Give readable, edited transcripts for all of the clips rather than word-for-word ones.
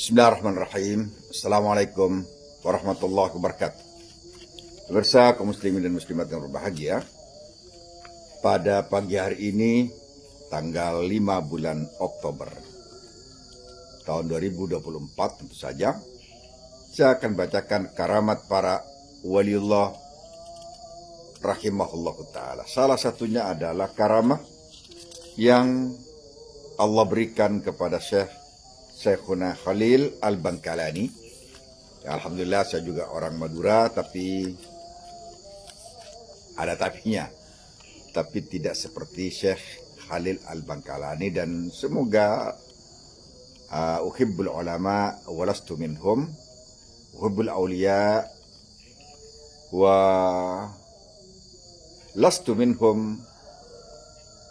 Bismillahirrahmanirrahim. Assalamualaikum warahmatullahi wabarakatuh. Pemirsa kaum muslimin dan muslimat yang berbahagia, pada pagi hari ini tanggal 5 bulan Oktober tahun 2024 tentu saja saya akan bacakan karamat para waliullah rahimahullah ta'ala. Salah satunya adalah karamah yang Allah berikan kepada Syekhuna Khalil Al-Bangkalani. Ya, alhamdulillah saya juga orang Madura, tapi ada tapinya. Tapi tidak seperti Syekh Khalil Al-Bangkalani, dan semoga uhibbul ulama walastu minhum, uhibbul awliya wa lastu minhum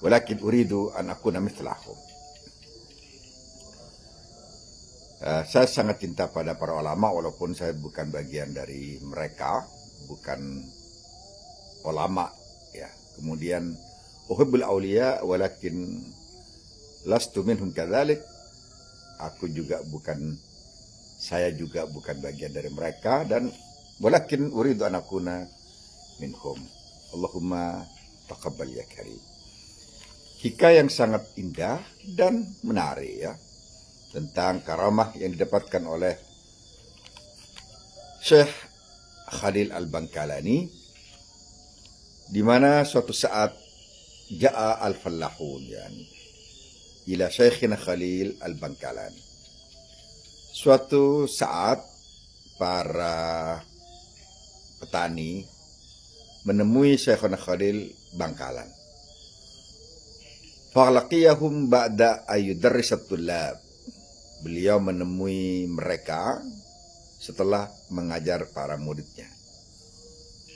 walakin uridu an akuna mithlahum. Saya sangat cinta pada para ulama walaupun saya bukan bagian dari mereka, bukan ulama ya. Kemudian uhibbul auliya walakin lastu minhum kadzalik. Saya juga bukan bagian dari mereka, dan walakin uridu an akuna minhum. Allahumma taqabbal ya karim. Hikayah yang sangat indah dan menarik ya, tentang karamah yang didapatkan oleh Syekh Khalil Al-Bangkalani, di mana suatu saat ja'a al-fallahun yani ila Syekhina Khalil Al-Bangkalani. Suatu saat para petani menemui Syekhina Khalil Bangkalan. Falaqiyahum ba'da ayyudarrisat tullab. Beliau menemui mereka setelah mengajar para muridnya.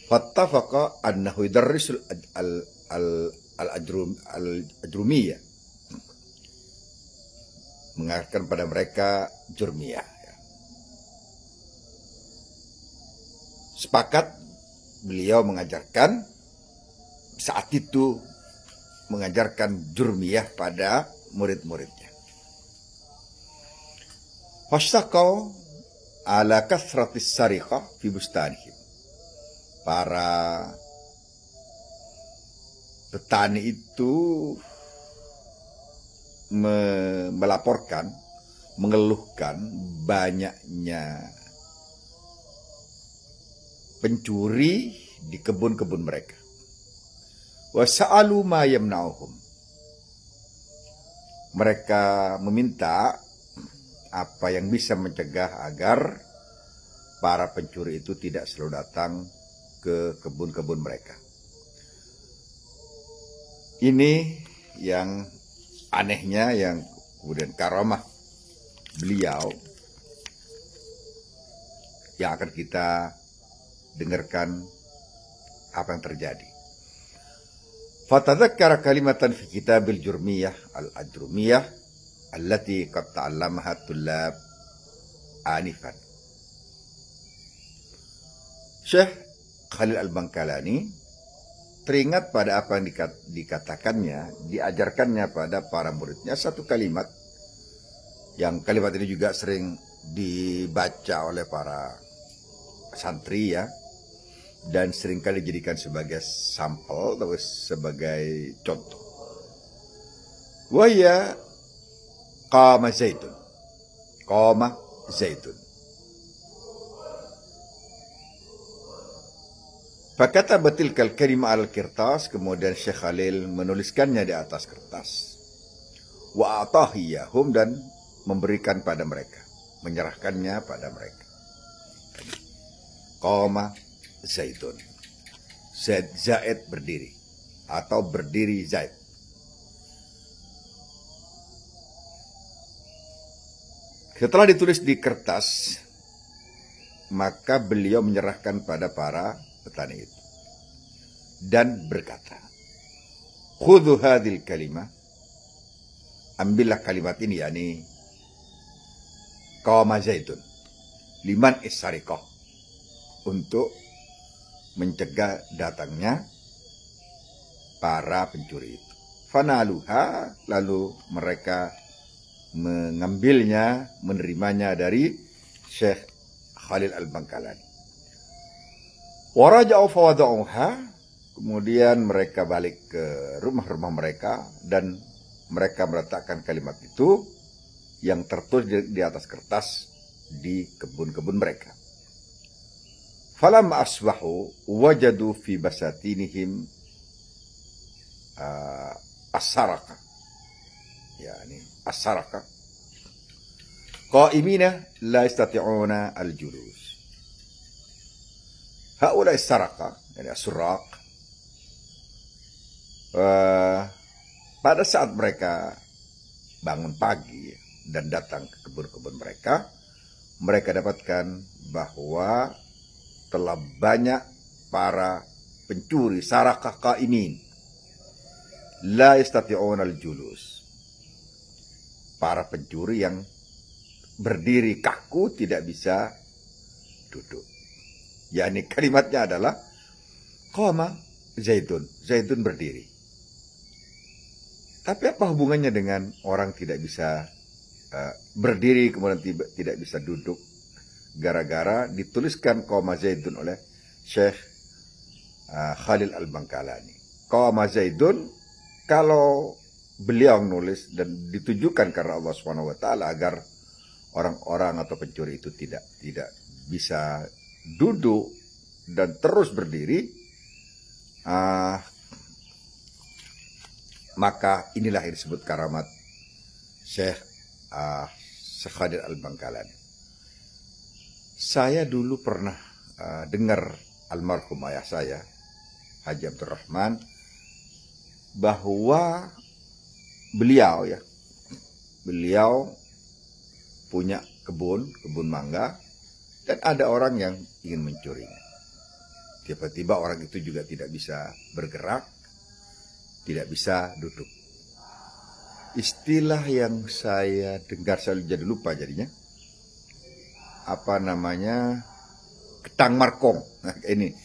Fattafaqa annahu yudarrisul al-ajrumiyah. Mengajarkan pada mereka jurmiyah. Sepakat beliau mengajarkan saat itu mengajarkan jurmiyah pada murid-muridnya. Fashtaqau ala kathratis sariqah fi bustanihim. Para petani itu melaporkan, mengeluhkan banyaknya pencuri di kebun-kebun mereka. Wa sa'alu ma yamna'uhum. Mereka meminta apa yang bisa mencegah agar para pencuri itu tidak selalu datang ke kebun-kebun mereka. Ini yang anehnya, yang kemudian karamah beliau yang akan kita dengarkan apa yang terjadi. Fatadzakkara kalimatan fi kitabil jurmiyah al-ajrumiyah allati qad ta'allamaha tullab anifan. Syekh Khalil Al-Bangkalani teringat pada apa yang dikatakannya, diajarkannya pada para muridnya, satu kalimat yang kalimat ini juga sering dibaca oleh para santri ya, dan seringkali dijadikan sebagai sampel atau sebagai contoh. Wa ya qama zaitun. Qama zaitun. Fakataba tilkal kalimah al-kirtas, kemudian Syekh Khalil menuliskannya di atas kertas. Wa atahiyahum, dan memberikan pada mereka, menyerahkannya pada mereka. Qama zaitun. Zaid berdiri atau berdiri Zaid. Setelah ditulis di kertas, maka beliau menyerahkan pada para petani itu dan berkata, khudhu hadhil kalimah, ambillah kalimat ini, yakni qama zaitun liman isariqah, untuk mencegah datangnya para pencuri itu. Fanaluha, lalu mereka mengambilnya, menerimanya dari Syekh Khalil Al-Bangkalani. Waraja'u fawada'uha, kemudian mereka balik ke rumah-rumah mereka dan mereka meletakkan kalimat itu yang tertulis di atas kertas di kebun-kebun mereka. Falamma asbahu wajadu fi basatinihim as-saraka, yani as-saraka qa'imina la yastati'una al-julus. Haula as-saraka, yani as-suraq, pada saat mereka bangun pagi dan datang ke kebun-kebun mereka, mereka dapatkan bahwa telah banyak para pencuri sarakah qaimin la yastati'un al-julus, para pencuri yang berdiri kaku, tidak bisa duduk. Yani kalimatnya adalah qama Zaidun, Zaidun berdiri. Tapi apa hubungannya dengan orang tidak bisa berdiri kemudian tidak bisa duduk? Gara-gara dituliskan qama Zaidun oleh Syekh Khalil Al-Bangkalani. Qama Zaidun, kalau beliau nulis dan ditujukan karena Allah Subhanahu wa taala agar orang-orang atau pencuri itu tidak bisa duduk dan terus berdiri, maka inilah yang disebut karamat Syekh Khalil Al-Bangkalani. Saya dulu pernah dengar almarhum ayah saya, Haji Abdul Rahman, bahwa beliau punya kebun mangga, dan ada orang yang ingin mencurinya. Tiba-tiba orang itu juga tidak bisa bergerak, tidak bisa duduk. Istilah yang saya dengar, saya jadi lupa jadinya. Apa namanya? Ketang markong. Nah, ini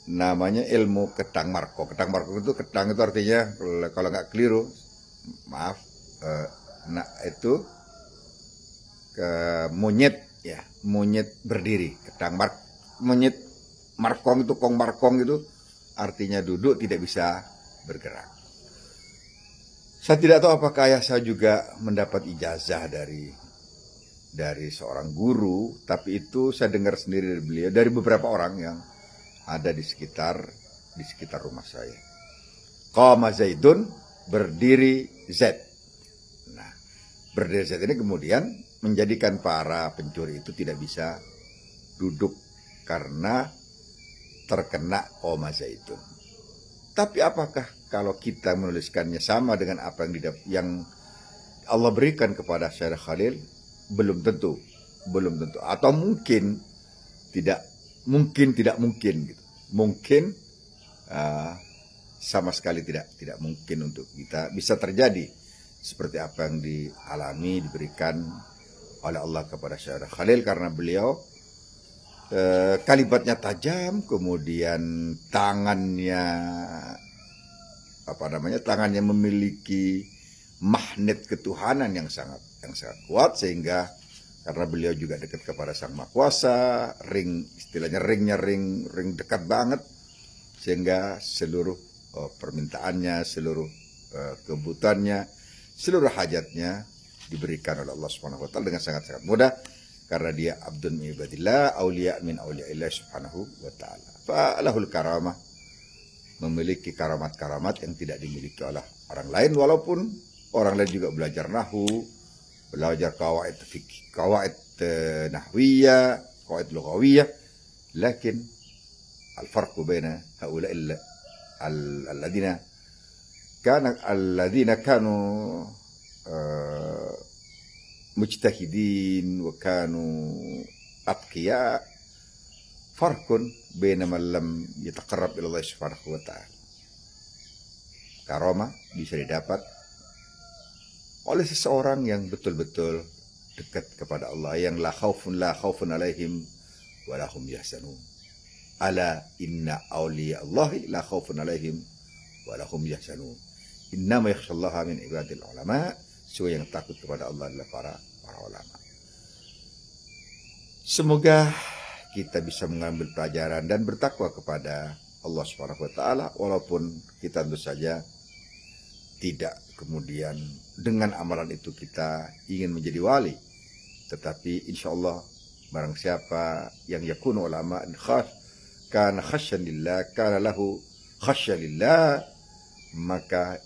namanya ilmu ketang markong. Ketang markong itu, ketang itu artinya, kalau nggak keliru, maaf, itu monyet, ya, monyet berdiri. Monyet markong itu, kong markong itu artinya duduk, tidak bisa bergerak. Saya tidak tahu apakah ayah saya juga mendapat ijazah dari seorang guru, tapi itu saya dengar sendiri dari beliau, dari beberapa orang yang ada di sekitar rumah saya. Qama Zaidun, berdiri Z. Nah, berdiri Z ini kemudian menjadikan para pencuri itu tidak bisa duduk karena terkena qama Zaidun. Tapi apakah kalau kita menuliskannya sama dengan apa yang Allah berikan kepada Syekh Khalil? Belum tentu. Atau mungkin tidak mungkin gitu. Mungkin sama sekali tidak mungkin untuk kita bisa terjadi seperti apa yang diberikan oleh Allah kepada Syekh Khalil, karena beliau kalimatnya tajam, kemudian tangannya memiliki magnet ketuhanan yang sangat kuat, sehingga karena beliau juga dekat kepada Sang Maha Kuasa, istilahnya ringnya ring dekat banget, sehingga seluruh permintaannya, seluruh kebutuhannya, seluruh hajatnya diberikan oleh Allah Subhanahu wa taala dengan sangat-sangat mudah, karena dia abdun min ibadillah, auliya min auliya'illah Subhanahu wa taala. Falahul karamah, memiliki karamat-karamat yang tidak dimiliki oleh orang lain, walaupun orang lain juga belajar nahwu, belajar qawaid fikih, qawaid nahwiyah, qawaid lughawiyah, lakin al-farqu baina haula'i alladhina kanu mujtahidin wa kanu atqiya, farqun baina man lam yataqarrab ila Allah subhanahu wa ta'ala. Karamah bisa didapat oleh seseorang yang betul-betul dekat kepada Allah, yang la khaufun alaihim wa lahum yahzanun. Ala inna awliya Allahi la khaufun alaihim wa lahum yahzanun. Innama yakhshallaha min ibadil ulama. Sungguh yang takut kepada Allah adalah para ulama. Semoga kita bisa mengambil pelajaran dan bertakwa kepada Allah Subhanahu wa taala, walaupun kita tentu saja tidak kemudian dengan amalan itu kita ingin menjadi wali, tetapi insya Allah barang siapa yang yakunu ulama kana khasyan lillah, kana lahu khasya lillah, maka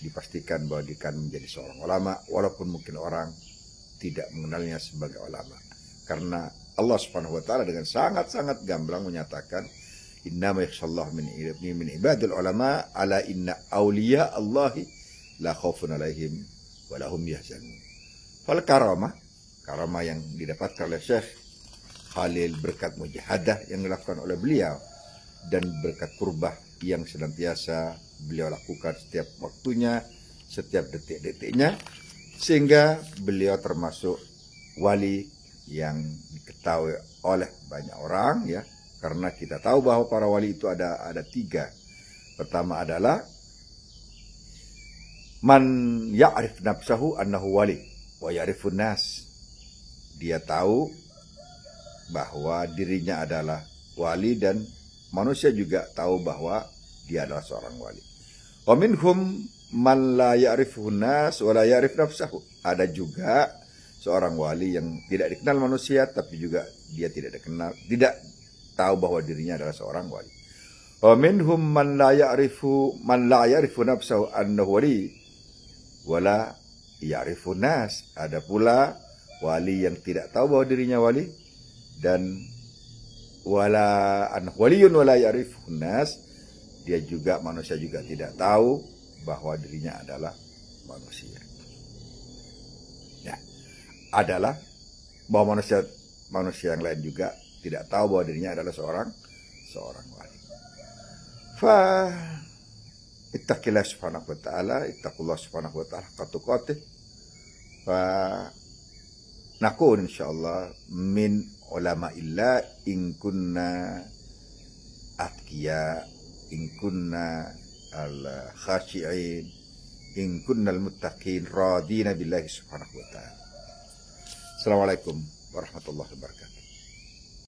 dipastikan bahwa dia akan menjadi seorang ulama, walaupun mungkin orang tidak mengenalnya sebagai ulama. Karena Allah Subhanahu wa taala dengan sangat-sangat gamblang menyatakan, innama yakhshallahu min ibadil ulama ala inna awliya Allahi la khaufun alaihim wa lahum yahzanun. Fal karamah yang didapatkan oleh Syekh Khalil berkat mujahadah yang dilakukan oleh beliau dan berkat kurbah yang senantiasa beliau lakukan setiap waktunya, setiap detik-detiknya, sehingga beliau termasuk wali yang diketahui oleh banyak orang, ya, karena kita tahu bahwa para wali itu ada tiga. Pertama adalah man ya'rif nafsahu annahu wali wa ya'rifun nas. Dia tahu bahwa dirinya adalah wali dan manusia juga tahu bahwa dia adalah seorang wali. Wa minhum man la ya'rifun nas wa la ya'rif nafsahu. Ada juga seorang wali yang tidak dikenal manusia, tapi juga dia tidak tahu bahwa dirinya adalah seorang wali. Wa minhum man la ya'rifu nafsahu annahu wali wa la ya'rifu nas. Ada pula wali yang tidak tahu bahwa dirinya wali dan wala annahu waliyun wa la ya'rifu nas. Dia juga manusia juga tidak tahu bahwa dirinya adalah manusia. Adalah bahwa manusia yang lain juga tidak tahu bahwa dirinya adalah seorang wali. Fa ittaqillah subhanahu wa ta'ala, ittaqullah subhanahu wa ta'ala qatuqatih. Fa nakun insyaallah min ulama illa in kunna atqiya, in kunna al khashi'in, in kunna al muttaqin radina billahi subhanahu wa ta'ala. Assalamualaikum warahmatullahi wabarakatuh.